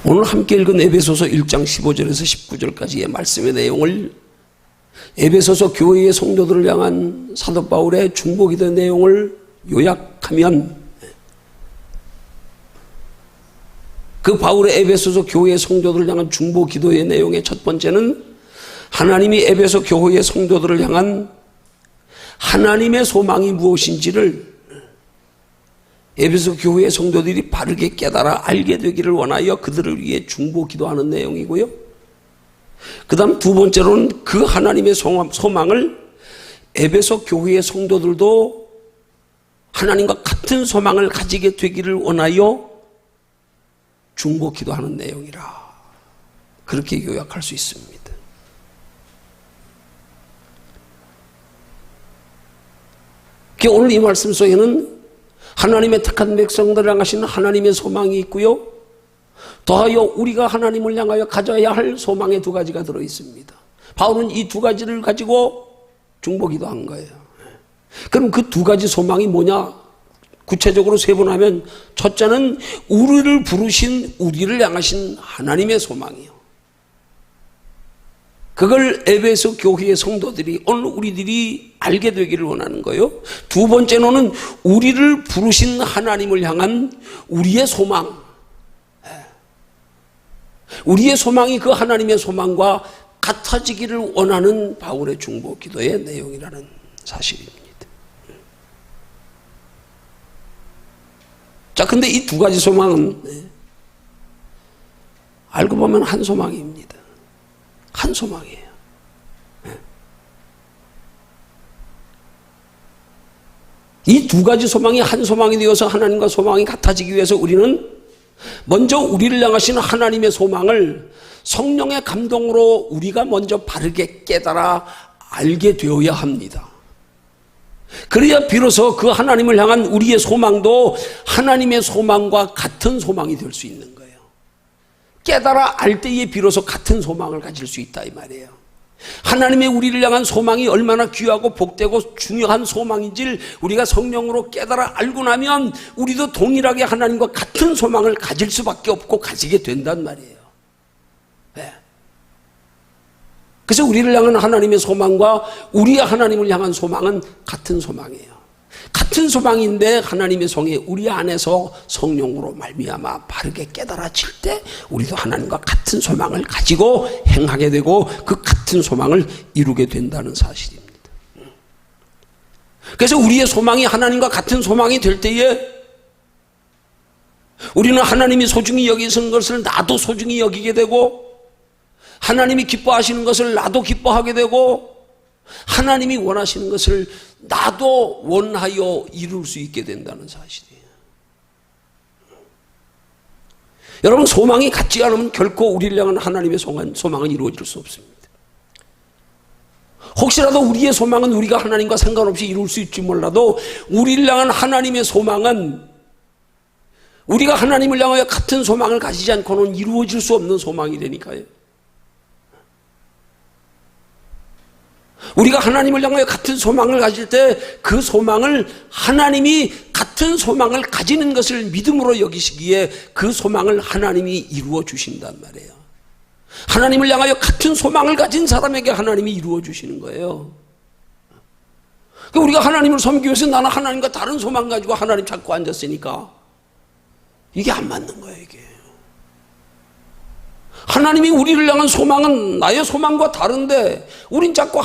오늘 함께 읽은 에베소서 1장 15절에서 19절까지의 말씀의 내용을 에베소서 교회의 성도들을 향한 사도 바울의 중보기도 내용을 요약하면 그 바울의 에베소서 교회의 성도들을 향한 중보기도의 내용의 첫 번째는 하나님이 에베소 교회의 성도들을 향한 하나님의 소망이 무엇인지를 에베소 교회의 성도들이 바르게 깨달아 알게 되기를 원하여 그들을 위해 중보기도하는 내용이고요. 그 다음 두 번째로는 그 하나님의 소망을 에베소 교회의 성도들도 하나님과 같은 소망을 가지게 되기를 원하여 중보기도하는 내용이라 그렇게 요약할 수 있습니다. 오늘 이 말씀 속에는 하나님의 택한 백성들을 향하시는 하나님의 소망이 있고요. 더하여 우리가 하나님을 향하여 가져야 할 소망의 두 가지가 들어있습니다. 바울은 이 두 가지를 가지고 중보기도한 거예요. 그럼 그 두 가지 소망이 뭐냐? 구체적으로 세분하면 첫째는 우리를 부르신 우리를 향하신 하나님의 소망이요. 그걸 에베소 교회의 성도들이 오늘 우리들이 알게 되기를 원하는 거예요. 두 번째로는 우리를 부르신 하나님을 향한 우리의 소망. 우리의 소망이 그 하나님의 소망과 같아지기를 원하는 바울의 중보기도의 내용이라는 사실입니다. 자, 근데 이 두 가지 소망은 알고 보면 한 소망입니다. 한 소망이에요. 이 두 가지 소망이 한 소망이 되어서 하나님과 소망이 같아지기 위해서 우리는 먼저 우리를 향하시는 하나님의 소망을 성령의 감동으로 우리가 먼저 바르게 깨달아 알게 되어야 합니다. 그래야 비로소 그 하나님을 향한 우리의 소망도 하나님의 소망과 같은 소망이 될 수 있는 거예요. 깨달아 알 때에 비로소 같은 소망을 가질 수 있다 이 말이에요. 하나님의 우리를 향한 소망이 얼마나 귀하고 복되고 중요한 소망인지를 우리가 성령으로 깨달아 알고 나면 우리도 동일하게 하나님과 같은 소망을 가질 수밖에 없고 가지게 된단 말이에요. 네. 그래서 우리를 향한 하나님의 소망과 우리의 하나님을 향한 소망은 같은 소망이에요. 같은 소망인데 하나님의 성에 우리 안에서 성령으로 말미암아 바르게 깨달아질 때 우리도 하나님과 같은 소망을 가지고 행하게 되고 그 같은 소망을 이루게 된다는 사실입니다. 그래서 우리의 소망이 하나님과 같은 소망이 될 때에 우리는 하나님이 소중히 여기시는 것을 나도 소중히 여기게 되고 하나님이 기뻐하시는 것을 나도 기뻐하게 되고 하나님이 원하시는 것을 나도 원하여 이룰 수 있게 된다는 사실이에요. 여러분, 소망이 같지 않으면 결코 우리를 향한 하나님의 소망은 이루어질 수 없습니다. 혹시라도 우리의 소망은 우리가 하나님과 상관없이 이룰 수 있지 몰라도 우리를 향한 하나님의 소망은 우리가 하나님을 향하여 같은 소망을 가지지 않고는 이루어질 수 없는 소망이라니까요. 우리가 하나님을 향하여 같은 소망을 가질 때 그 소망을 하나님이 같은 소망을 가지는 것을 믿음으로 여기시기에 그 소망을 하나님이 이루어 주신단 말이에요. 하나님을 향하여 같은 소망을 가진 사람에게 하나님이 이루어 주시는 거예요. 우리가 하나님을 섬기기 위해서 나는 하나님과 다른 소망 가지고 하나님 찾고 앉았으니까 이게 안 맞는 거예요. 이게 하나님이 우리를 향한 소망은 나의 소망과 다른데 우린 자꾸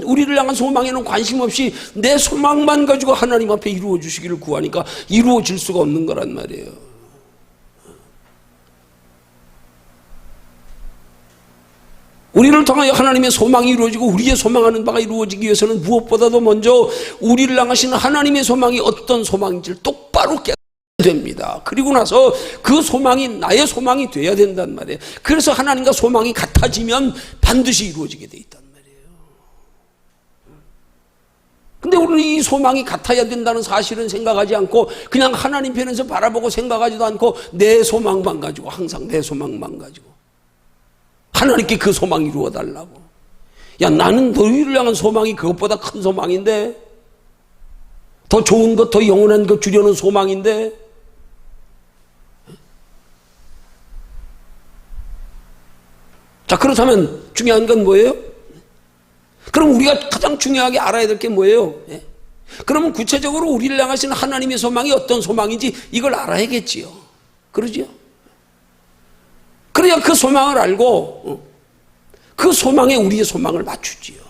우리를 향한 소망에는 관심 없이 내 소망만 가지고 하나님 앞에 이루어 주시기를 구하니까 이루어질 수가 없는 거란 말이에요. 우리를 통하여 하나님의 소망이 이루어지고 우리의 소망하는 바가 이루어지기 위해서는 무엇보다도 먼저 우리를 향하시는 하나님의 소망이 어떤 소망인지를 똑바로 깨달아야 됩니다. 그리고 나서 그 소망이 나의 소망이 돼야 된단 말이에요. 그래서 하나님과 소망이 같아지면 반드시 이루어지게 돼 있단 말이에요. 근데 우리는 이 소망이 같아야 된다는 사실은 생각하지 않고 그냥 하나님 편에서 바라보고 생각하지도 않고 내 소망만 가지고 항상 내 소망만 가지고 하나님께 그 소망 이루어 달라고. 야, 나는 너희를 향한 소망이 그것보다 큰 소망인데 더 좋은 것, 더 영원한 것 주려는 소망인데 자, 그렇다면 중요한 건 뭐예요? 그럼 우리가 가장 중요하게 알아야 될 게 뭐예요? 그러면 구체적으로 우리를 향하시는 하나님의 소망이 어떤 소망인지 이걸 알아야겠지요. 그러지요? 그래야 그 소망을 알고 그 소망에 우리의 소망을 맞추지요.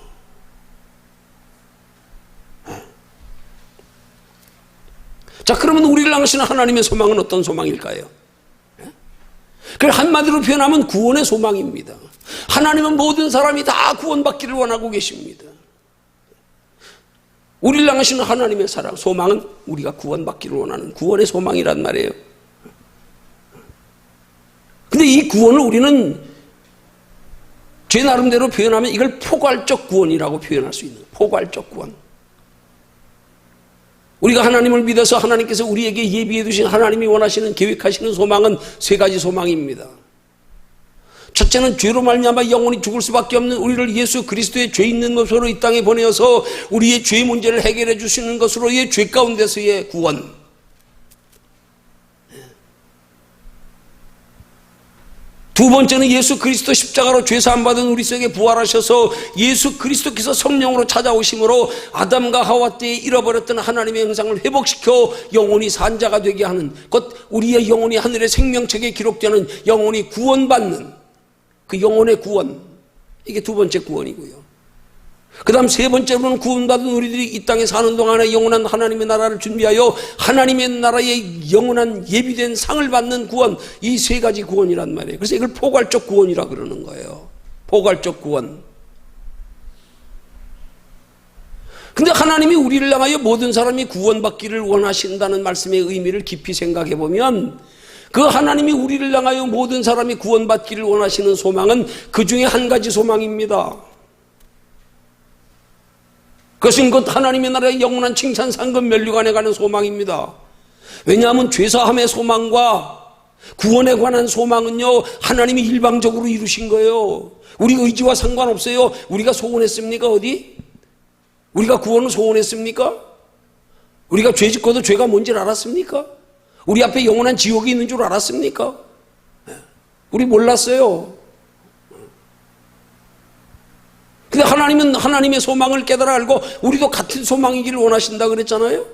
자, 그러면 우리를 향하시는 하나님의 소망은 어떤 소망일까요? 그 한마디로 표현하면 구원의 소망입니다. 하나님은 모든 사람이 다 구원받기를 원하고 계십니다. 우리를 향하시는 하나님의 사랑, 소망은 우리가 구원받기를 원하는 구원의 소망이란 말이에요. 근데 이 구원을 우리는 제 나름대로 표현하면 이걸 포괄적 구원이라고 표현할 수 있는 거예요. 포괄적 구원. 우리가 하나님을 믿어서 하나님께서 우리에게 예비해 두신 하나님이 원하시는 계획하시는 소망은 세 가지 소망입니다. 첫째는 죄로 말미암아 영원히 죽을 수밖에 없는 우리를 예수 그리스도의 죄 있는 모습으로 이 땅에 보내어서 우리의 죄 문제를 해결해 주시는 것으로의 죄 가운데서의 구원. 두 번째는 예수 그리스도 십자가로 죄사함 받은 우리 속에 부활하셔서 예수 그리스도께서 성령으로 찾아오심으로 아담과 하와 때에 잃어버렸던 하나님의 형상을 회복시켜 영원히 산자가 되게 하는, 곧 우리의 영혼이 하늘의 생명책에 기록되는 영혼이 구원받는 그 영혼의 구원, 이게 두 번째 구원이고요. 그 다음 세 번째로는 구원받은 우리들이 이 땅에 사는 동안에 영원한 하나님의 나라를 준비하여 하나님의 나라의 영원한 예비된 상을 받는 구원, 이 세 가지 구원이란 말이에요. 그래서 이걸 포괄적 구원이라 그러는 거예요. 포괄적 구원. 근데 하나님이 우리를 향하여 모든 사람이 구원받기를 원하신다는 말씀의 의미를 깊이 생각해 보면 그 하나님이 우리를 향하여 모든 사람이 구원받기를 원하시는 소망은 그 중에 한 가지 소망입니다. 그것은 곧 하나님의 나라의 영원한 칭찬, 상급, 면류관에 가는 소망입니다. 왜냐하면 죄사함의 소망과 구원에 관한 소망은요, 하나님이 일방적으로 이루신 거예요. 우리 의지와 상관없어요. 우리가 소원했습니까? 어디? 우리가 구원을 소원했습니까? 우리가 죄 짓고도 죄가 뭔지를 알았습니까? 우리 앞에 영원한 지옥이 있는 줄 알았습니까? 우리 몰랐어요. 근데 하나님은 하나님의 소망을 깨달아 알고 우리도 같은 소망이기를 원하신다 그랬잖아요.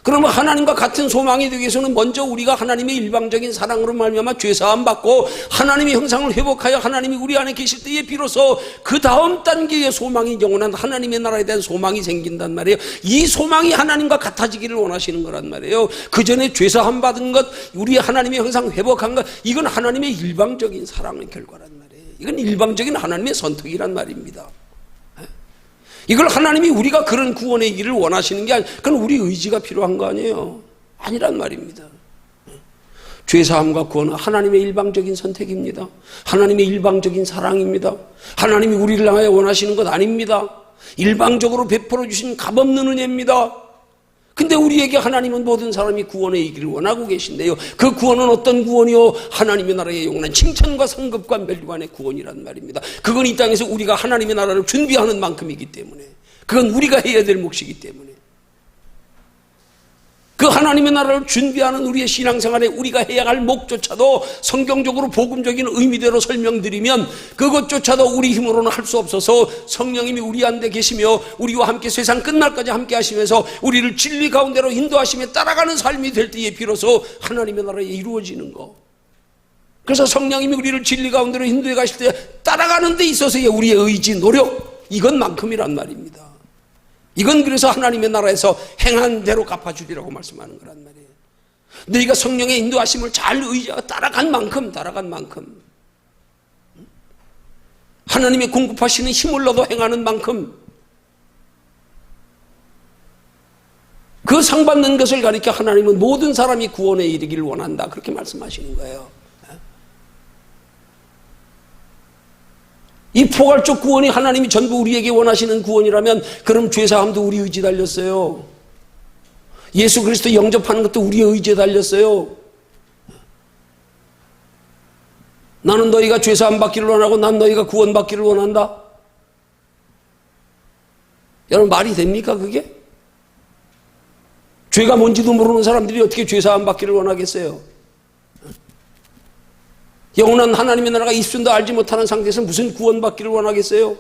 그러면 하나님과 같은 소망이 되기 위해서는 먼저 우리가 하나님의 일방적인 사랑으로 말미암아 죄사함 받고 하나님의 형상을 회복하여 하나님이 우리 안에 계실 때에 비로소 그 다음 단계의 소망이 영원한 하나님의 나라에 대한 소망이 생긴단 말이에요. 이 소망이 하나님과 같아지기를 원하시는 거란 말이에요. 그 전에 죄사함 받은 것, 우리 하나님의 형상 회복한 것, 이건 하나님의 일방적인 사랑의 결과란 말이에요. 이건 일방적인 하나님의 선택이란 말입니다. 이걸 하나님이 우리가 그런 구원의 길을 원하시는 게 아니라 그건 우리 의지가 필요한 거 아니에요. 아니란 말입니다. 죄사함과 구원은 하나님의 일방적인 선택입니다. 하나님의 일방적인 사랑입니다. 하나님이 우리를 향하여 원하시는 것 아닙니다. 일방적으로 베풀어 주신 값없는 은혜입니다. 근데 우리에게 하나님은 모든 사람이 구원의 이기를 원하고 계신데요. 그 구원은 어떤 구원이요? 하나님의 나라의 영원한 칭찬과 상급과 멸관의 구원이란 말입니다. 그건 이 땅에서 우리가 하나님의 나라를 준비하는 만큼이기 때문에, 그건 우리가 해야 될 몫이기 때문에, 그 하나님의 나라를 준비하는 우리의 신앙생활에 우리가 해야 할 목조차도 성경적으로 복음적인 의미대로 설명드리면 그것조차도 우리 힘으로는 할 수 없어서 성령님이 우리 안에 계시며 우리와 함께 세상 끝날까지 함께 하시면서 우리를 진리 가운데로 인도하시며 따라가는 삶이 될 때에 비로소 하나님의 나라에 이루어지는 거. 그래서 성령님이 우리를 진리 가운데로 인도해 가실 때 따라가는 데 있어서의 우리의 의지, 노력, 이것만큼이란 말입니다. 이건 그래서 하나님의 나라에서 행한 대로 갚아주리라고 말씀하는 거란 말이에요. 너희가 성령의 인도하심을 잘 의지하고 따라간 만큼 하나님의 공급하시는 힘을 얻어 행하는 만큼 그 상 받는 것을 가리켜 하나님은 모든 사람이 구원에 이르기를 원한다, 그렇게 말씀하시는 거예요. 이 포괄적 구원이 하나님이 전부 우리에게 원하시는 구원이라면 그럼 죄사함도 우리 의지에 달렸어요. 예수 그리스도 영접하는 것도 우리의 의지에 달렸어요. 나는 너희가 죄사함 받기를 원하고 난 너희가 구원 받기를 원한다. 여러분, 말이 됩니까 그게? 죄가 뭔지도 모르는 사람들이 어떻게 죄사함 받기를 원하겠어요? 영원한 하나님의 나라가 있음도 알지 못하는 상태에서 무슨 구원받기를 원하겠어요?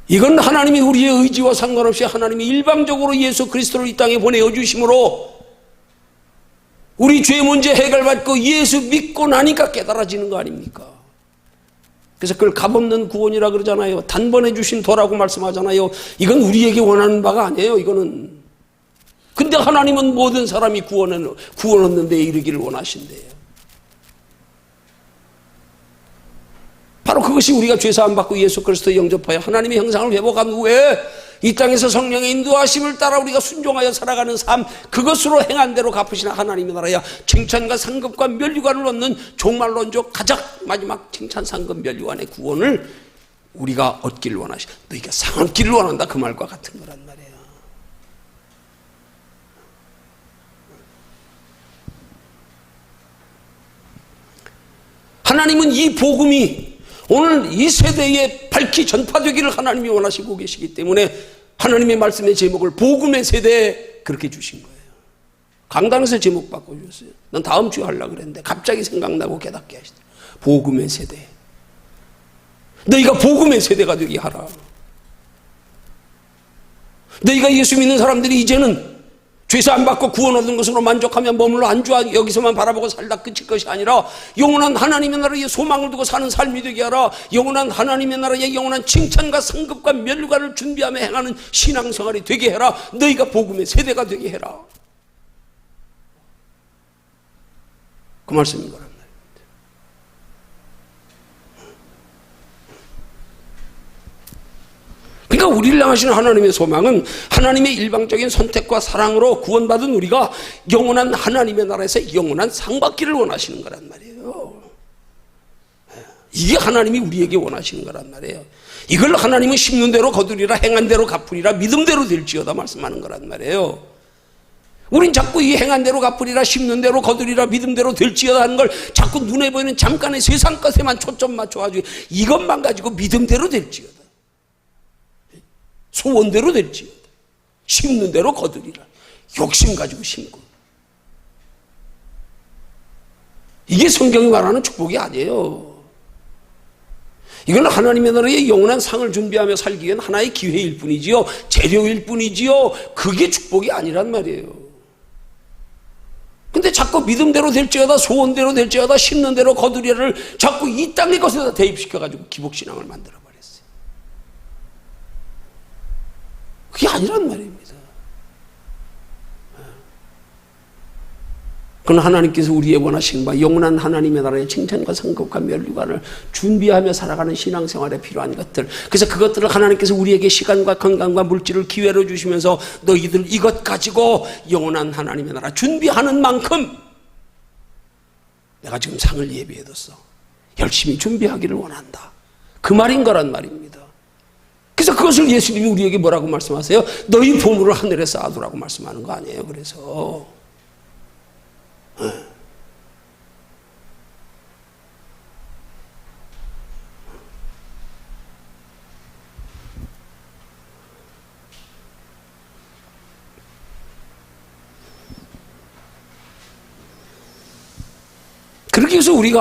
이건 하나님이 우리의 의지와 상관없이 하나님이 일방적으로 예수 그리스도를 이 땅에 보내어 주심으로 우리 죄 문제 해결받고 예수 믿고 나니까 깨달아지는 거 아닙니까? 그래서 그걸 값없는 구원이라 그러잖아요. 단번에 주신 도라고 말씀하잖아요. 이건 우리에게 원하는 바가 아니에요. 이거는. 근데 하나님은 모든 사람이 구원 얻는 데에 이르기를 원하신대요. 바로 그것이 우리가 죄사함 받고 예수 그리스도 영접하여 하나님의 형상을 회복한 후에 이 땅에서 성령의 인도하심을 따라 우리가 순종하여 살아가는 삶, 그것으로 행한 대로 갚으시는 하나님의 나라야 칭찬과 상급과 면류관을 얻는 종말론적 가장 마지막 칭찬, 상급, 면류관의 구원을 우리가 얻기를 원하시. 너희가 상 얻기를 원한다, 그 말과 같은 거란 말이에요. 하나님은 이 복음이 오늘 이 세대에 밝히 전파되기를 하나님이 원하시고 계시기 때문에 하나님의 말씀의 제목을 복음의 세대에 그렇게 주신 거예요. 강단에서 제목 바꿔주셨어요. 난 다음 주에 하려고 그랬는데 갑자기 생각나고 깨닫게 하시더라고요. 복음의 세대. 너희가 복음의 세대가 되게 하라. 너희가 예수 믿는 사람들이 이제는 죄사 안 받고 구원 얻은 것으로 만족하며 머물러 안주하 여기서만 바라보고 살다 끝일 것이 아니라 영원한 하나님의 나라에 소망을 두고 사는 삶이 되게 하라. 영원한 하나님의 나라에 영원한 칭찬과 상급과 면류관을 준비하며 행하는 신앙생활이 되게 해라. 너희가 복음의 세대가 되게 해라. 그 말씀인 거란 말입니다. 그러니까 우리를 향하시는 하나님의 소망은 하나님의 일방적인 선택과 사랑으로 구원받은 우리가 영원한 하나님의 나라에서 영원한 상 받기를 원하시는 거란 말이에요. 이게 하나님이 우리에게 원하시는 거란 말이에요. 이걸 하나님은 심는 대로 거두리라, 행한 대로 갚으리라, 믿음대로 될지어다 말씀하는 거란 말이에요. 우린 자꾸 이 행한 대로 갚으리라, 심는 대로 거두리라, 믿음대로 될지어다 하는 걸 자꾸 눈에 보이는 잠깐의 세상 것에만 초점 맞춰가지고 이것만 가지고 믿음대로 될지어다, 소원대로 될지어다, 심는 대로 거두리라, 욕심 가지고 심고. 이게 성경이 말하는 축복이 아니에요. 이건 하나님의 나라의 영원한 상을 준비하며 살기 위한 하나의 기회일 뿐이지요, 재료일 뿐이지요, 그게 축복이 아니란 말이에요. 근데 자꾸 믿음대로 될지어다, 소원대로 될지어다, 심는 대로 거두리라를 자꾸 이 땅의 것에다 대입시켜가지고 기복신앙을 만들어버렸어요. 그게 아니란 말입니다. 그건 하나님께서 우리의 원하시는 바 영원한 하나님의 나라의 칭찬과 상급과 면류관을 준비하며 살아가는 신앙생활에 필요한 것들, 그래서 그것들을 하나님께서 우리에게 시간과 건강과 물질을 기회로 주시면서 너희들 이것 가지고 영원한 하나님의 나라 준비하는 만큼 내가 지금 상을 예비해뒀어, 열심히 준비하기를 원한다, 그 말인 거란 말입니다. 그래서 그것을 예수님이 우리에게 뭐라고 말씀하세요? 너희 보물을 하늘에 쌓아두라고 말씀하는 거 아니에요. 그래서 그렇게 해서 우리를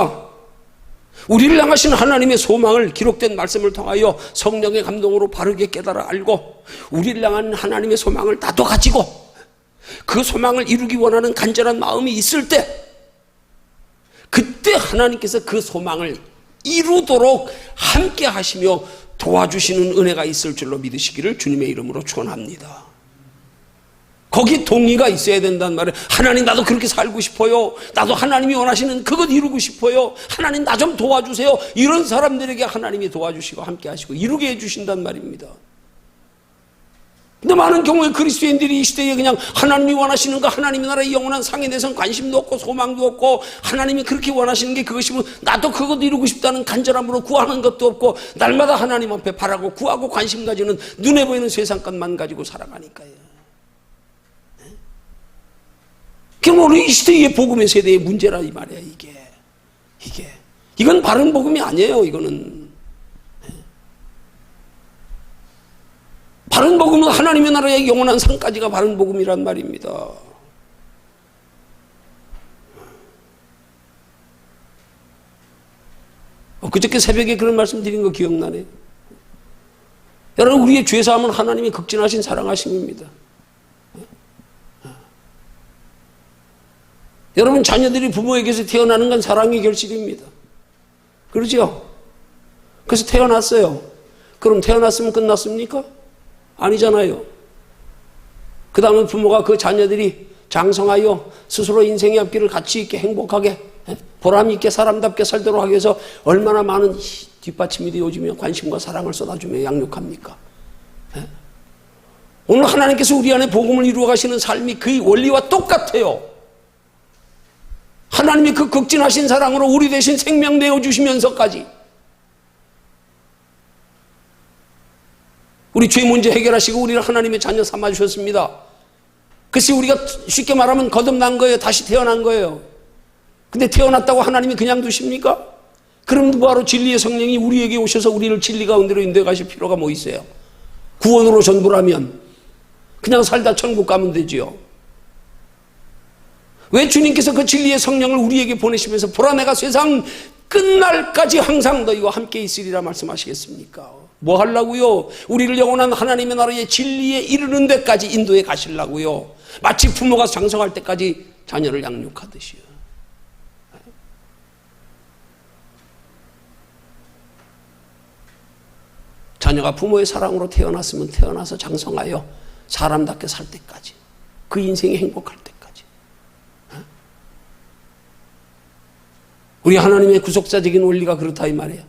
향하신 하나님의 소망을 기록된 말씀을 통하여 성령의 감동으로 바르게 깨달아 알고 우리를 향한 하나님의 소망을 나도 가지고 그 소망을 이루기 원하는 간절한 마음이 있을 때, 그때 하나님께서 그 소망을 이루도록 함께 하시며 도와주시는 은혜가 있을 줄로 믿으시기를 주님의 이름으로 축원합니다. 거기 동의가 있어야 된단 말이에요. 하나님, 나도 그렇게 살고 싶어요. 나도 하나님이 원하시는 그것 이루고 싶어요. 하나님, 나 좀 도와주세요. 이런 사람들에게 하나님이 도와주시고 함께 하시고 이루게 해주신단 말입니다. 근데 많은 경우에 그리스도인들이 이 시대에 그냥 하나님이 원하시는 거, 하나님의 나라의 영원한 상에 대해서는 관심도 없고 소망도 없고, 하나님이 그렇게 원하시는 게 그것이면 나도 그것 이루고 싶다는 간절함으로 구하는 것도 없고, 날마다 하나님 앞에 바라고 구하고 관심 가지는 눈에 보이는 세상 것만 가지고 살아가니까요. 그럼 우리 이 시대의 복음의 세대의 문제라 이 말이야. 이건 바른 복음이 아니에요. 이거는 바른 복음은 하나님의 나라의 영원한 상까지가 바른 복음이란 말입니다. 그저께 새벽에 그런 말씀 드린 거 기억나네요. 여러분, 우리의 죄사함은 하나님의 극진하신 사랑하심입니다. 여러분, 자녀들이 부모에게서 태어나는 건 사랑의 결실입니다. 그러죠? 그래서 태어났어요. 그럼 태어났으면 끝났습니까? 아니잖아요. 그 다음에 부모가 그 자녀들이 장성하여 스스로 인생의 앞길을 가치 있게 행복하게 보람 있게 사람답게 살도록 하기 위해서 얼마나 많은 뒷받침이 되어주며 관심과 사랑을 쏟아주며 양육합니까? 오늘 하나님께서 우리 안에 복음을 이루어 가시는 삶이 그 원리와 똑같아요. 하나님이 그 극진하신 사랑으로 우리 대신 생명 내어주시면서까지 우리 죄 문제 해결하시고 우리를 하나님의 자녀 삼아주셨습니다. 글쎄, 우리가 쉽게 말하면 거듭난 거예요. 다시 태어난 거예요. 근데 태어났다고 하나님이 그냥 두십니까? 그럼 뭐하러 진리의 성령이 우리에게 오셔서 우리를 진리 가운데로 인도해 가실 필요가 뭐 있어요? 구원으로 전부라면 그냥 살다 천국 가면 되지요. 왜 주님께서 그 진리의 성령을 우리에게 보내시면서 보라, 내가 세상 끝날까지 항상 너희와 함께 있으리라 말씀하시겠습니까? 뭐 하려고요? 우리를 영원한 하나님의 나라의 진리에 이르는 데까지 인도해 가시려고요. 마치 부모가 장성할 때까지 자녀를 양육하듯이요. 자녀가 부모의 사랑으로 태어났으면 태어나서 장성하여 사람답게 살 때까지, 그 인생이 행복할 때까지. 우리 하나님의 구속사적인 원리가 그렇다 이 말이에요.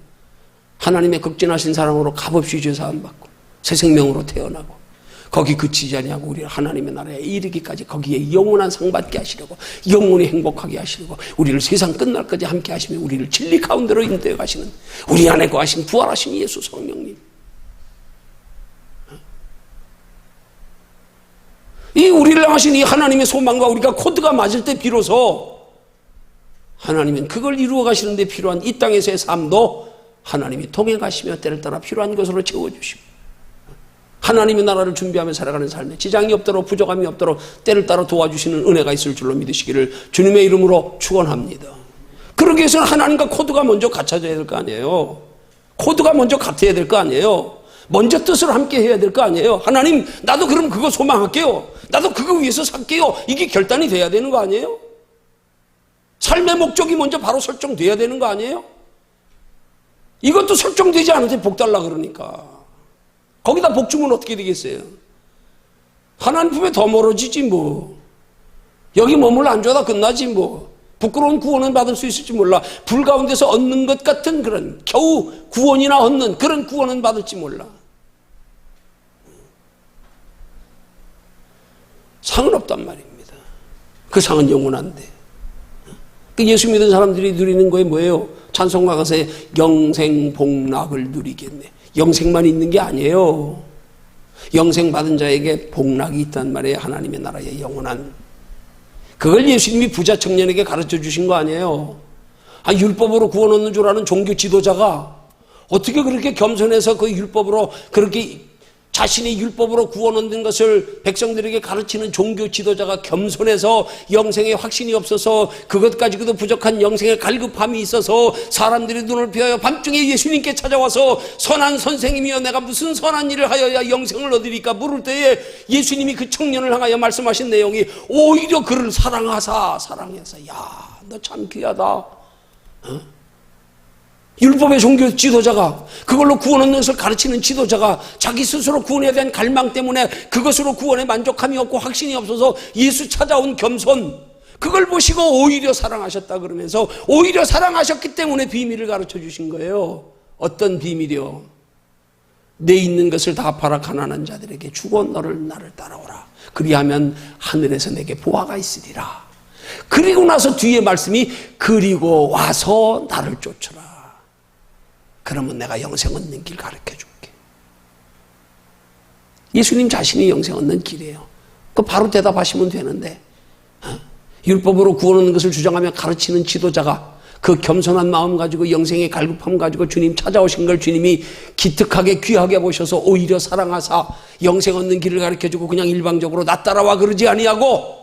하나님의 극진하신 사랑으로 값없이 죄사함 받고 새 생명으로 태어나고 거기 그치지 아니하고 우리를 하나님의 나라에 이르기까지 거기에 영원한 상 받게 하시려고, 영원히 행복하게 하시려고, 우리를 세상 끝날까지 함께 하시며 우리를 진리 가운데로 인도해 가시는 우리 안에 거하신 부활하신 예수 성령님, 이 우리를 향하신 이 하나님의 소망과 우리가 코드가 맞을 때 비로소 하나님은 그걸 이루어 가시는데 필요한 이 땅에서의 삶도 하나님이 동행하시며 때를 따라 필요한 것으로 채워주시고 하나님의 나라를 준비하며 살아가는 삶에 지장이 없도록 부족함이 없도록 때를 따라 도와주시는 은혜가 있을 줄로 믿으시기를 주님의 이름으로 축원합니다. 그러기 위해서는 하나님과 코드가 먼저 갖춰져야 될 거 아니에요. 코드가 먼저 같아야 될 거 아니에요. 먼저 뜻을 함께 해야 될 거 아니에요. 하나님, 나도 그럼 그거 소망할게요. 나도 그거 위해서 살게요. 이게 결단이 돼야 되는 거 아니에요? 삶의 목적이 먼저 바로 설정돼야 되는 거 아니에요? 이것도 설정되지 않은데 복 달라 그러니까. 거기다 복 주면 어떻게 되겠어요? 하나님 품에 더 멀어지지 뭐. 여기 머물러 앉아다 끝나지 뭐. 부끄러운 구원은 받을 수 있을지 몰라. 불 가운데서 얻는 것 같은 그런 겨우 구원이나 얻는 그런 구원은 받을지 몰라. 상은 없단 말입니다. 그 상은 영원한데. 그 예수 믿은 사람들이 누리는 거에 뭐예요? 찬송가 가사에 영생 복락을 누리겠네. 영생만 있는 게 아니에요. 영생 받은 자에게 복락이 있단 말이에요. 하나님의 나라의 영원한. 그걸 예수님이 부자 청년에게 가르쳐 주신 거 아니에요. 율법으로 구원 얻는 줄 아는 종교 지도자가 어떻게 그렇게 겸손해서 그 율법으로 그렇게 자신의 율법으로 구원 얻는 것을 백성들에게 가르치는 종교 지도자가 겸손해서 영생에 확신이 없어서 그것 가지고도 부족한 영생에 갈급함이 있어서 사람들이 눈을 피하여 밤중에 예수님께 찾아와서 선한 선생님이여 내가 무슨 선한 일을 하여야 영생을 얻으리까 물을 때에 예수님이 그 청년을 향하여 말씀하신 내용이 오히려 그를 사랑해서 야, 너 참 귀하다. 율법의 종교 지도자가, 그걸로 구원 얻는 것을 가르치는 지도자가 자기 스스로 구원에 대한 갈망 때문에 그것으로 구원에 만족함이 없고 확신이 없어서 예수 찾아온 겸손, 그걸 보시고 오히려 사랑하셨다 그러면서 오히려 사랑하셨기 때문에 비밀을 가르쳐 주신 거예요. 어떤 비밀이요? 내 있는 것을 다 팔아 가난한 자들에게 주고 나를 따라오라. 그리하면 하늘에서 내게 보화가 있으리라. 그리고 나서 뒤에 말씀이 그리고 와서 나를 쫓으라. 그러면 내가 영생 얻는 길 가르쳐 줄게. 예수님 자신이 영생 얻는 길이에요. 그 바로 대답하시면 되는데, 율법으로 구원 얻는 것을 주장하며 가르치는 지도자가 그 겸손한 마음 가지고 영생의 갈급함 가지고 주님 찾아오신 걸 주님이 기특하게 귀하게 보셔서 오히려 사랑하사 영생 얻는 길을 가르쳐 주고 그냥 일방적으로 나 따라와 그러지 아니하고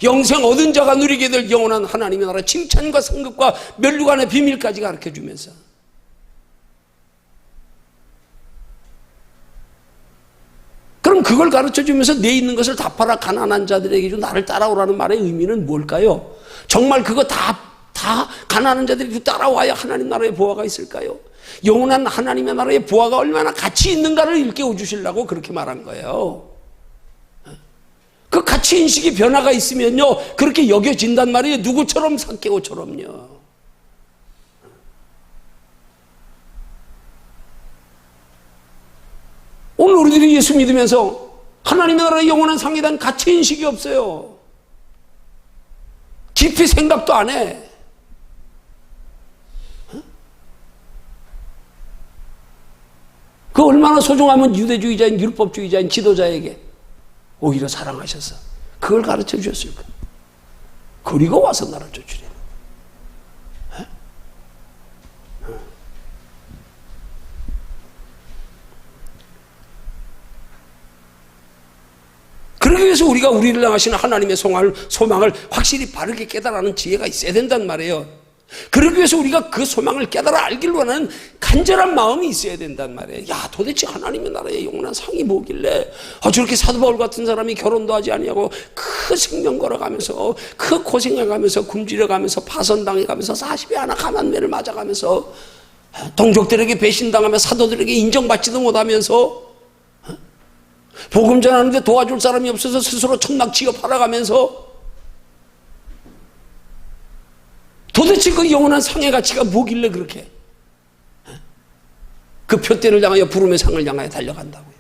영생 얻은 자가 누리게 될 영원한 하나님의 나라 칭찬과 성급과 면류관의 비밀까지 가르쳐 주면서 그걸 가르쳐주면서 내 있는 것을 다 팔아 가난한 자들에게 주 나를 따라오라는 말의 의미는 뭘까요? 정말 그거 다 가난한 자들이 따라와야 하나님 나라의 보화가 있을까요? 영원한 하나님의 나라의 보화가 얼마나 가치 있는가를 일깨워 주시려고 그렇게 말한 거예요. 그 가치 인식이 변화가 있으면요, 그렇게 여겨진단 말이에요. 누구처럼? 삭개오처럼요. 오늘 우리들이 예수 믿으면서 하나님의 나라의 영원한 상에 대한 가치 인식이 없어요. 깊이 생각도 안 해. 그 얼마나 소중하면 유대주의자인 율법주의자인 지도자에게 오히려 사랑하셔서 그걸 가르쳐 주셨을까? 그리고 와서 나를 쫓으려. 그러기 위해서 우리가 우리를 향하시는 하나님의 소망을 확실히 바르게 깨달아는 지혜가 있어야 된단 말이에요. 그러기 위해서 우리가 그 소망을 깨달아 알길 원하는 간절한 마음이 있어야 된단 말이에요. 야, 도대체 하나님의 나라의 영원한 상이 뭐길래 저렇게 사도 바울 같은 사람이 결혼도 하지 아니하고 그 생명 걸어가면서 그 고생해가면서 굶주려가면서 파선당해가면서 40에 하나 가난매를 맞아가면서 동족들에게 배신당하며 사도들에게 인정받지도 못하면서 복음 전하는데 도와줄 사람이 없어서 스스로 천막 지어 팔아가면서 도대체 그 영원한 상의 가치가 뭐길래 그렇게 그 표대를 향하여 부름의 상을 향하여 달려간다고요.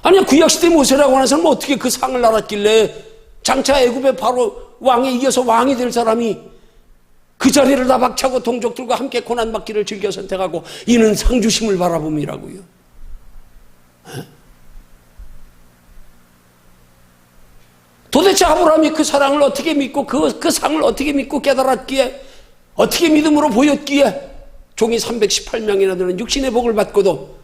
아니야, 구약시대 모세라고 하는 사람은 어떻게 그 상을 알았길래 장차 애굽의 바로 왕에 이어서 왕이 될 사람이 그 자리를 다 박차고 동족들과 함께 고난받기를 즐겨 선택하고 이는 상주심을 바라봄이라고요. 도대체 아브라함이 그 사랑을 어떻게 믿고 그 상을 어떻게 믿고 깨달았기에, 어떻게 믿음으로 보였기에 종이 318명이나 되는 육신의 복을 받고도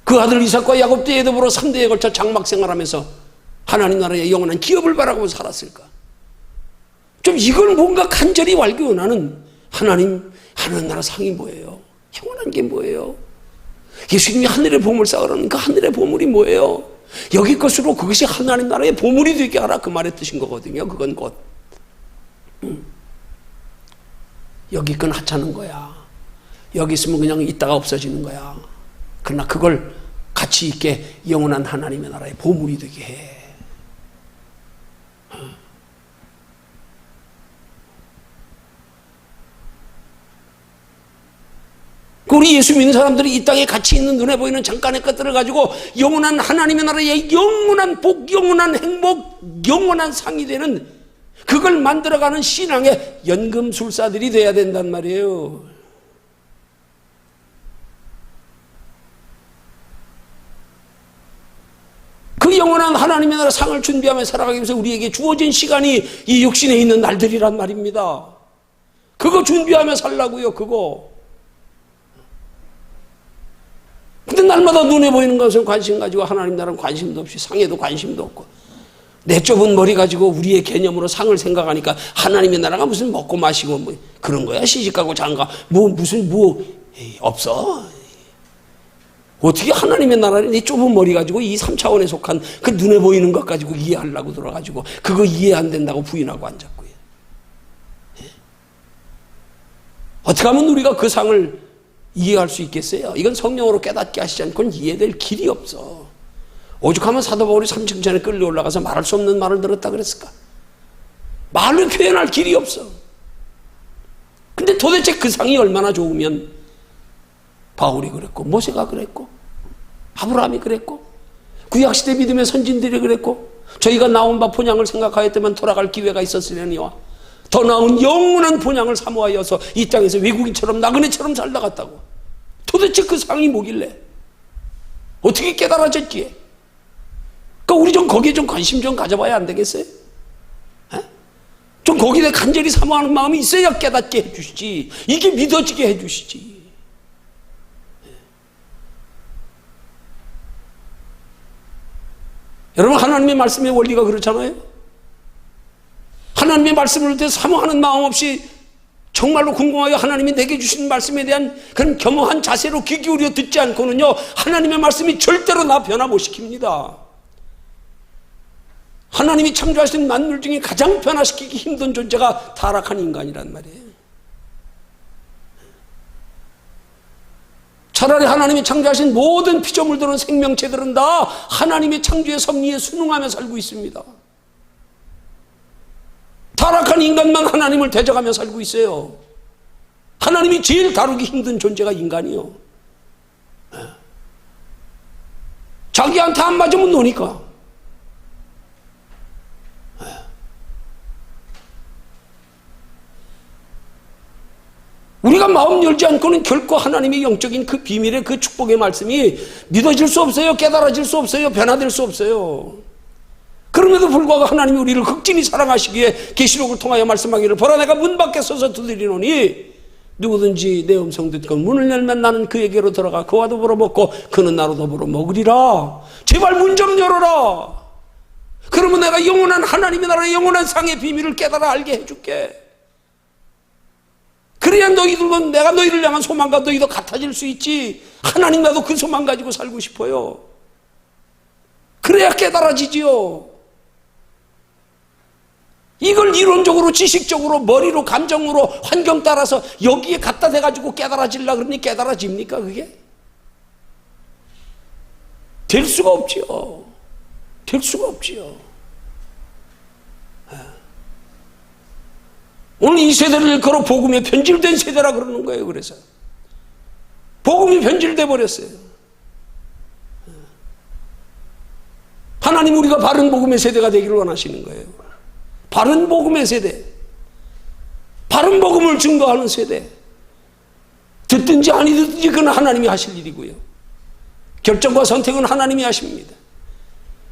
그 아들 이삭과 야곱 때에 더불어 3대에 걸쳐 장막 생활하면서 하나님 나라의 영원한 기업을 바라고 살았을까? 좀 이걸 뭔가 간절히 알기 원하는 하나님 나라 상이 뭐예요? 영원한 게 뭐예요? 예수님이 하늘의 보물 쌓으라는 그 하늘의 보물이 뭐예요? 여기 것으로 그것이 하나님 나라의 보물이 되게 하라, 그 말의 뜻인 거거든요. 그건 곧 여기 건 하찮은 거야. 여기 있으면 그냥 있다가 없어지는 거야. 그러나 그걸 가치 있게 영원한 하나님의 나라의 보물이 되게 해. 우리 예수 믿는 사람들이 이 땅에 가치 있는 눈에 보이는 잠깐의 것들을 가지고 영원한 하나님의 나라의 영원한 복, 영원한 행복, 영원한 상이 되는 그걸 만들어가는 신앙의 연금술사들이 돼야 된단 말이에요. 그 영원한 하나님의 나라 상을 준비하며 살아가기 위해서 우리에게 주어진 시간이 이 육신에 있는 날들이란 말입니다. 그거 준비하며 살라고요, 그거. 근데 날마다 눈에 보이는 것은 관심 가지고 하나님 나라는 관심도 없이 상에도 관심도 없고 내 좁은 머리 가지고 우리의 개념으로 상을 생각하니까 하나님의 나라가 무슨 먹고 마시고 뭐 그런 거야? 시집가고 장가 없어. 어떻게 하나님의 나라를 내 좁은 머리 가지고 이 3차원에 속한 그 눈에 보이는 것 가지고 이해하려고 들어가지고 그거 이해 안 된다고 부인하고 앉았고요. 어떻게 하면 우리가 그 상을 이해할 수 있겠어요? 이건 성령으로 깨닫게 하시지 않고는 이해될 길이 없어. 오죽하면 사도 바울이 3층 전에 끌려 올라가서 말할 수 없는 말을 들었다 그랬을까? 말로 표현할 길이 없어. 근데 도대체 그 상이 얼마나 좋으면 바울이 그랬고 모세가 그랬고 아브라함이 그랬고 구약시대 믿음의 선진들이 그랬고 저희가 나온 바 본향을 생각하였다면 돌아갈 기회가 있었으려니와 더 나은 영원한 본향을 사모하여서 이 땅에서 외국인처럼 나그네처럼 살다 갔다고. 도대체 그 상이 뭐길래? 어떻게 깨달아졌기에? 그러니까 우리 좀 거기에 좀 관심 좀 가져봐야 안 되겠어요? 좀 거기에 간절히 사모하는 마음이 있어야 깨닫게 해주시지. 이게 믿어지게 해주시지. 여러분, 하나님의 말씀의 원리가 그렇잖아요. 하나님의 말씀을 사모하는 마음 없이 정말로 궁금하여 하나님이 내게 주신 말씀에 대한 그런 겸허한 자세로 귀 기울여 듣지 않고는요, 하나님의 말씀이 절대로 나 변화 못 시킵니다. 하나님이 창조하신 만물 중에 가장 변화시키기 힘든 존재가 타락한 인간이란 말이에요. 차라리 하나님이 창조하신 모든 피조물들은, 생명체들은 다 하나님의 창조의 섭리에 순응하며 살고 있습니다. 타락한 인간만 하나님을 대적하며 살고 있어요. 하나님이 제일 다루기 힘든 존재가 인간이요. 자기한테 안 맞으면 노니까. 우리가 마음 열지 않고는 결코 하나님의 영적인 그 비밀의 그 축복의 말씀이 믿어질 수 없어요. 깨달아질 수 없어요. 변화될 수 없어요. 그럼에도 불구하고 하나님이 우리를 극진히 사랑하시기에 계시록을 통하여 말씀하기를, 보라 내가 문 밖에 서서 두드리노니 누구든지 내 음성 듣고 문을 열면 나는 그에게로 들어가 그와 더불어 먹고 그는 나로 더불어 먹으리라. 제발 문 좀 열어라. 그러면 내가 영원한 하나님의 나라의 영원한 상의 비밀을 깨달아 알게 해줄게. 그래야 너희들도 내가 너희를 향한 소망과 너희도 같아질 수 있지. 하나님, 나도 그 소망 가지고 살고 싶어요. 그래야 깨달아지지요. 이걸 이론적으로, 지식적으로, 머리로, 감정으로, 환경 따라서 여기에 갖다 대가지고 깨달아지려고 그러니 깨달아집니까 그게? 될 수가 없지요. 될 수가 없지요. 오늘 이 세대를 일컬어 복음에 변질된 세대라 그러는 거예요. 그래서 복음이 변질돼 버렸어요. 하나님, 우리가 바른 복음의 세대가 되기를 원하시는 거예요. 바른 복음의 세대, 바른 복음을 증거하는 세대. 듣든지 아니 듣든지 그건 하나님이 하실 일이고요. 결정과 선택은 하나님이 하십니다.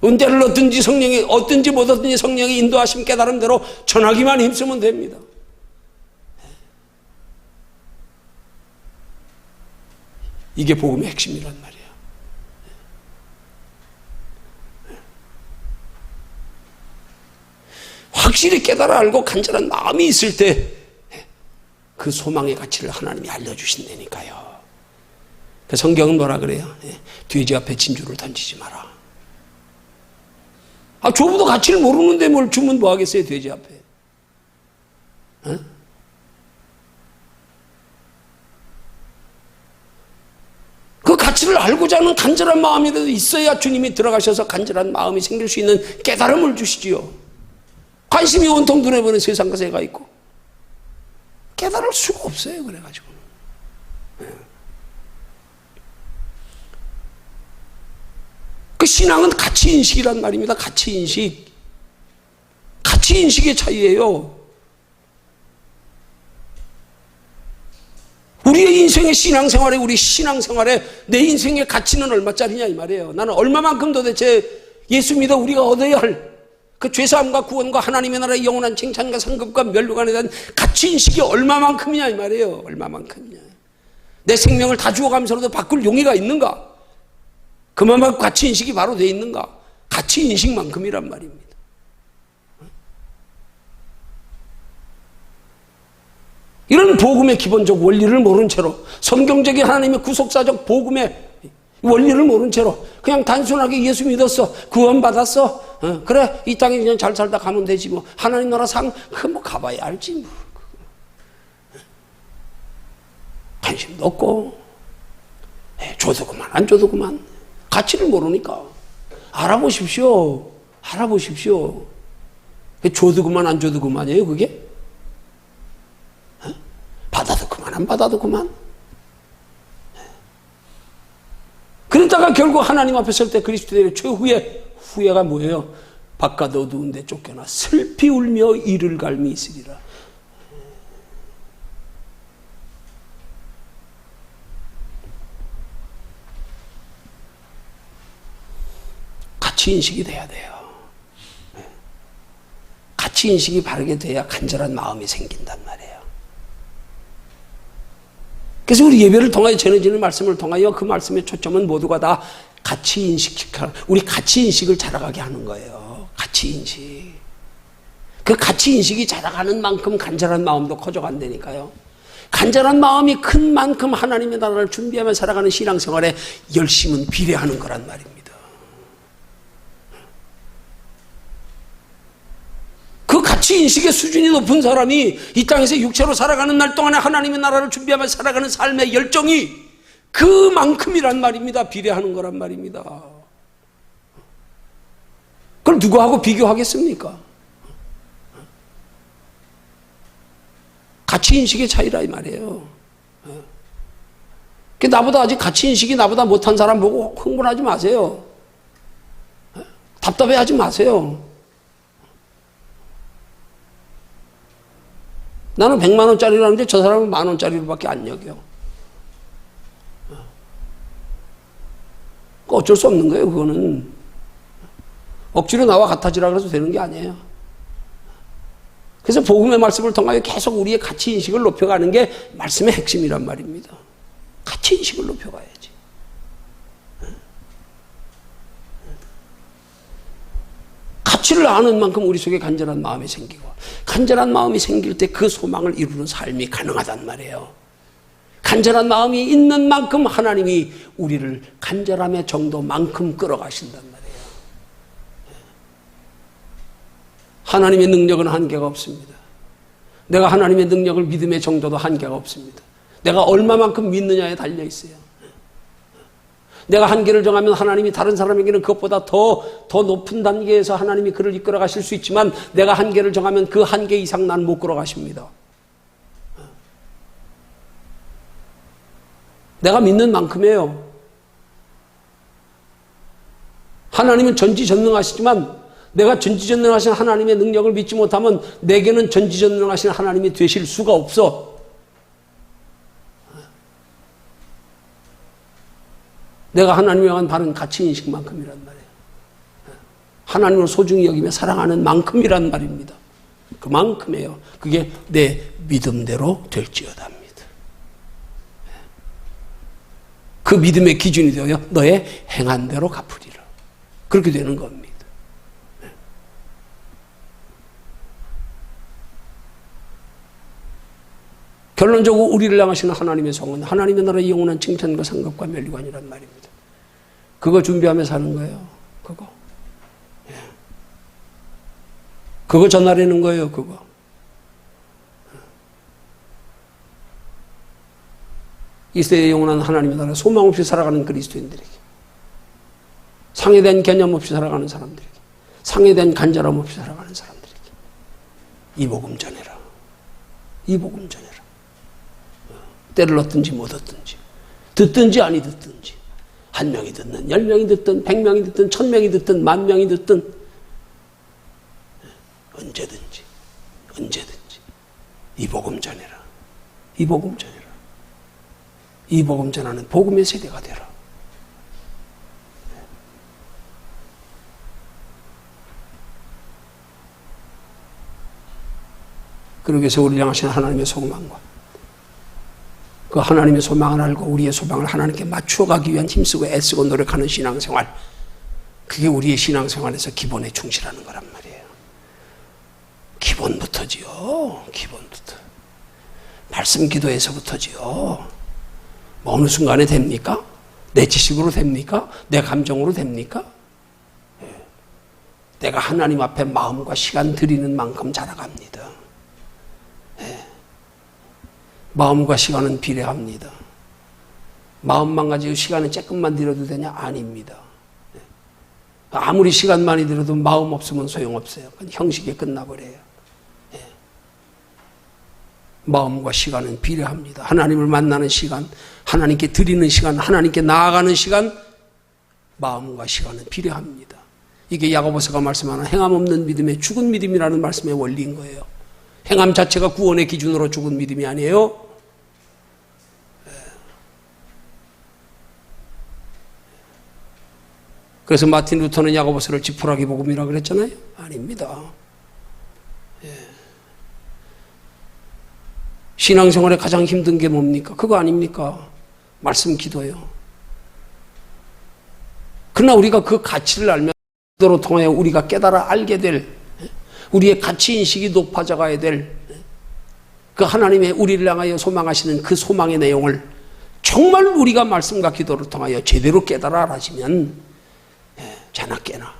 은혜를 얻든지 성령이 얻든지 못 얻든지 성령의 인도하심 깨달음대로 전하기만 힘쓰면 됩니다. 이게 복음의 핵심이란 말이에요. 확실히 깨달아 알고 간절한 마음이 있을 때 그 소망의 가치를 하나님이 알려주신다니까요. 그 성경은 뭐라 그래요? 돼지 앞에 진주를 던지지 마라. 조부도 가치를 모르는데 뭘 주면 뭐 하겠어요, 돼지 앞에. 그 가치를 알고자 하는 간절한 마음이라도 있어야 주님이 들어가셔서 간절한 마음이 생길 수 있는 깨달음을 주시지요. 관심이 온통 눈에 보는 세상 것에가 있고 깨달을 수가 없어요. 그래가지고 그 신앙은 가치인식이란 말입니다. 가치인식. 가치인식의 차이예요. 우리의 인생의 신앙생활에, 우리 신앙생활에 내 인생의 가치는 얼마짜리냐 이 말이에요. 나는 얼마만큼 도대체 예수 믿어 우리가 얻어야 할 그 죄사함과 구원과 하나님의 나라의 영원한 칭찬과 상급과 멸류관에 대한 가치인식이 얼마만큼이냐 이 말이에요. 얼마만큼이냐. 내 생명을 다 주어가면서도 바꿀 용의가 있는가? 그만큼 가치인식이 바로 돼 있는가? 가치인식만큼이란 말입니다. 이런 복음의 기본적 원리를 모른 채로, 성경적인 하나님의 구속사적 복음의 원리를 모른 채로 그냥 단순하게 예수 믿었어, 구원 받았어, 그래 이 땅에 그냥 잘 살다 가면 되지 뭐, 하나님 나라 상 뭐 가봐야 알지 뭐. 관심도 없고 줘도 그만 안 줘도 그만. 가치를 모르니까. 알아보십시오. 알아보십시오. 줘도 그만 안 줘도 그만이에요 그게? 받아도 그만 안 받아도 그만. 그러다가 결국 하나님 앞에 설 때 그리스도인의 최후의 후회가 뭐예요? 바깥 어두운 데 쫓겨나 슬피 울며 이를 갈미 있으리라. 가치인식이 돼야 돼요. 가치인식이 바르게 돼야 간절한 마음이 생긴단 말이에요. 그래서 우리 예배를 통하여 전해지는 말씀을 통하여 그 말씀의 초점은 모두가 다 가치인식, 우리 가치인식을 자라가게 하는 거예요. 가치인식. 그 가치 인식이 자라가는 만큼 간절한 마음도 커져간다니까요. 간절한 마음이 큰 만큼 하나님의 나라를 준비하며 살아가는 신앙생활에 열심은 비례하는 거란 말입니다. 그 가치 인식의 수준이 높은 사람이 이 땅에서 육체로 살아가는 날 동안에 하나님의 나라를 준비하며 살아가는 삶의 열정이 그만큼이란 말입니다. 비례하는 거란 말입니다. 그럼 누구하고 비교하겠습니까? 가치인식의 차이라 이 말이에요. 나보다 아직 가치인식이 나보다 못한 사람 보고 흥분하지 마세요. 답답해하지 마세요. 나는 100만 원짜리라는데 저 사람은 10,000 원짜리로밖에 안 여겨. 어쩔 수 없는 거예요. 그거는 억지로 나와 같아지라 그래서 되는 게 아니에요. 그래서 복음의 말씀을 통하여 계속 우리의 가치인식을 높여가는 게 말씀의 핵심이란 말입니다. 가치인식을 높여가야지. 가치를 아는 만큼 우리 속에 간절한 마음이 생기고, 간절한 마음이 생길 때 그 소망을 이루는 삶이 가능하단 말이에요. 간절한 마음이 있는 만큼 하나님이 우리를 간절함의 정도만큼 끌어가신단 말이에요. 하나님의 능력은 한계가 없습니다. 내가 하나님의 능력을 믿음의 정도도 한계가 없습니다. 내가 얼마만큼 믿느냐에 달려 있어요. 내가 한계를 정하면 하나님이 다른 사람에게는 그것보다 더 높은 단계에서 하나님이 그를 이끌어 가실 수 있지만, 내가 한계를 정하면 그 한계 이상 난 못 끌어 가십니다. 내가 믿는 만큼이에요. 하나님은 전지전능하시지만 내가 전지전능하신 하나님의 능력을 믿지 못하면 내게는 전지전능하신 하나님이 되실 수가 없어. 내가 하나님에 관한 바른 가치인식만큼이란 말이에요. 하나님을 소중히 여기며 사랑하는 만큼이란 말입니다. 그만큼이에요. 그게 내 믿음대로 될지어다입니다. 그 믿음의 기준이 되어 너의 행한 대로 갚으리라. 그렇게 되는 겁니다. 결론적으로 우리를 향하시는 하나님의 성은 하나님의 나라의 영원한 칭찬과 상급과 멸류관이란 말입니다. 그거 준비하며 사는 거예요. 그거 전하려는 거예요. 그거. 이 시대의 영원한 하나님의 나라, 소망 없이 살아가는 그리스도인들에게, 상에 대한 개념 없이 살아가는 사람들에게, 상에 대한 간절함 없이 살아가는 사람들에게 이 복음 전해라. 이 복음 전해라. 때를 얻든지 못 얻든지, 듣든지 아니 듣든지, 1명이 듣든 10명이 듣든 100명이 듣든 1000명이 듣든 10,000명이 듣든 언제든지 이 복음 전해라. 이 복음 전해라. 이 복음 전하는 복음의 세대가 되라. 그러기 위해서 우리를 향하신 하나님의 소망과 그 하나님의 소망을 알고 우리의 소망을 하나님께 맞추어가기 위한 힘쓰고 애쓰고 노력하는 신앙생활, 그게 우리의 신앙생활에서 기본에 충실하는 거란 말이에요. 기본부터지요. 기본부터. 말씀 기도에서부터지요. 뭐 어느 순간에 됩니까? 내 지식으로 됩니까? 내 감정으로 됩니까? 내가 하나님 앞에 마음과 시간 드리는 만큼 자라갑니다. 마음과 시간은 비례합니다. 마음만 가지고 시간은 조금만 들여도 되냐? 아닙니다. 아무리 시간 많이 들여도 마음 없으면 소용없어요. 형식에 끝나버려요. 마음과 시간은 비례합니다. 하나님을 만나는 시간, 하나님께 드리는 시간, 하나님께 나아가는 시간, 마음과 시간은 비례합니다. 이게 야고보서가 말씀하는 행함 없는 믿음의 죽은 믿음이라는 말씀의 원리인 거예요. 행함 자체가 구원의 기준으로 죽은 믿음이 아니에요. 그래서 마틴 루터는 야고보서를 지푸라기 복음이라고 그랬잖아요. 아닙니다. 신앙생활에 가장 힘든 게 뭡니까? 그거 아닙니까? 말씀 기도요. 그러나 우리가 그 가치를 알면 기도로 통하여 우리가 깨달아 알게 될, 우리의 가치인식이 높아져 가야 될 그 하나님의 우리를 향하여 소망하시는 그 소망의 내용을 정말 우리가 말씀과 기도를 통하여 제대로 깨달아 알아지면 자나 깨나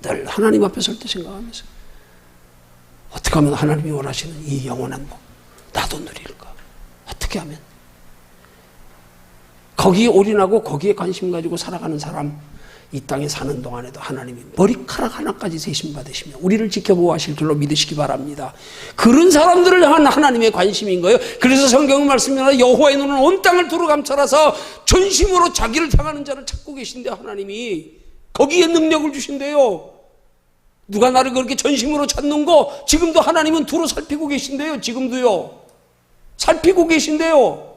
늘 하나님 앞에 설 때 생각하면서 어떻게 하면 하나님이 원하시는 이 영원한 복 나도 누릴까? 어떻게 하면? 거기에 올인하고 거기에 관심 가지고 살아가는 사람, 이 땅에 사는 동안에도 하나님이 머리카락 하나까지 세심받으시며 우리를 지켜보호하실 줄로 믿으시기 바랍니다. 그런 사람들을 향한 하나님의 관심인 거예요. 그래서 성경 말씀이나 여호와의 눈은 온 땅을 두루 감찰하사 전심으로 자기를 향하는 자를 찾고 계신데 하나님이 거기에 능력을 주신대요. 누가 나를 그렇게 전심으로 찾는 거 지금도 하나님은 두루 살피고 계신대요. 지금도요. 살피고 계신대요.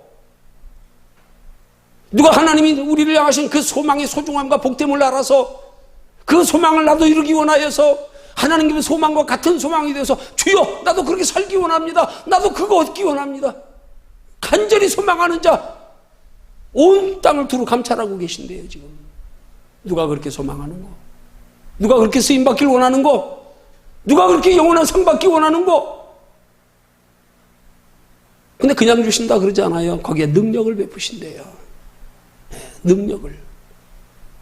누가 하나님이 우리를 향하신 그 소망의 소중함과 복됨을 알아서 그 소망을 나도 이루기 원하여서 하나님의 소망과 같은 소망이 되어서 주여 나도 그렇게 살기 원합니다. 나도 그거 얻기 원합니다. 간절히 소망하는 자 온 땅을 두루 감찰하고 계신데요. 지금 누가 그렇게 소망하는 거? 누가 그렇게 쓰임받길 원하는 거? 누가 그렇게 영원한 상 받기 원하는 거? 근데 그냥 주신다 그러지 않아요. 거기에 능력을 베푸신대요. 능력을.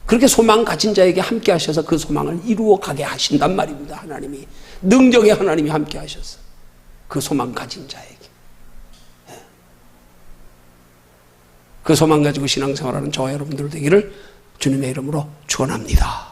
그렇게 소망 가진 자에게 함께 하셔서 그 소망을 이루어 가게 하신단 말입니다. 하나님이. 능력의 하나님이 함께 하셔서 그 소망 가진 자에게. 그 소망 가지고 신앙생활하는 저와 여러분들 되기를 주님의 이름으로 축원합니다.